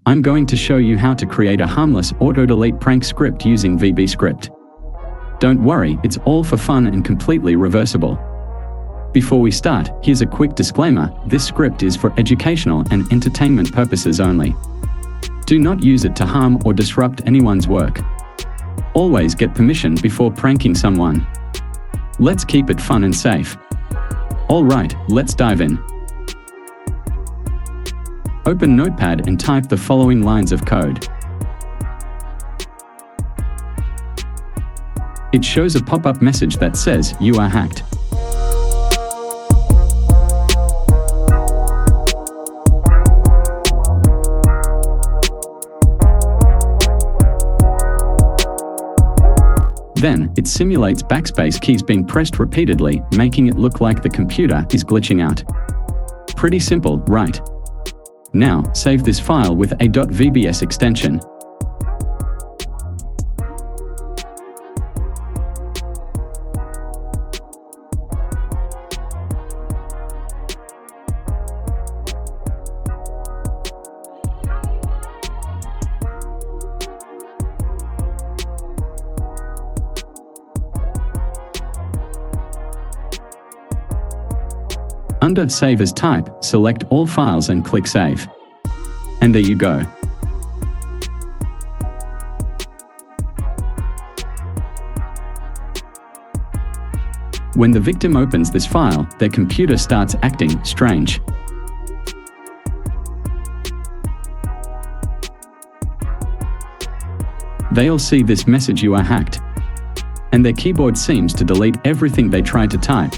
I'm going to show you how to create a harmless auto-delete prank script using VBScript. Don't worry, it's all for fun and completely reversible. Before we start, here's a quick disclaimer: this script is for educational and entertainment purposes only. Do not use it to harm or disrupt anyone's work. Always get permission before pranking someone. Let's keep it fun and safe. Alright, let's dive in. Open Notepad and type the following lines of code. It shows a pop-up message that says, "You are hacked." Then, it simulates backspace keys being pressed repeatedly, making it look like the computer is glitching out. Pretty simple, right? Now, save this file with a .vbs extension. Under Save as Type, select all files and click Save. And there you go. When the victim opens this file, their computer starts acting strange. They'll see this message, "You are hacked," and their keyboard seems to delete everything they tried to type.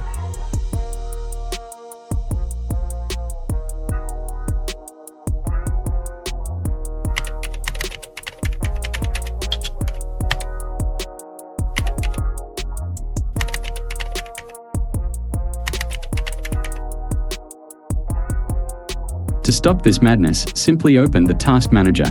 To stop this madness, simply open the Task Manager.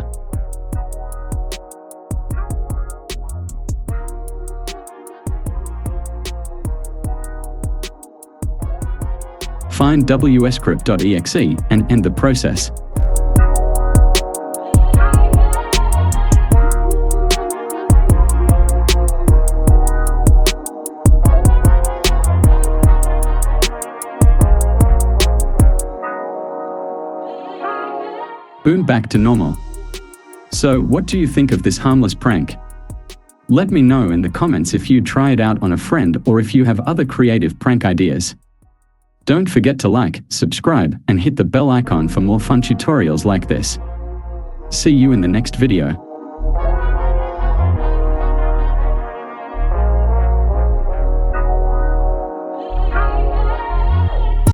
Find VBScript.exe and end the process. Boom, back to normal. So, what do you think of this harmless prank? Let me know in the comments if you'd try it out on a friend or if you have other creative prank ideas. Don't forget to like, subscribe, and hit the bell icon for more fun tutorials like this. See you in the next video.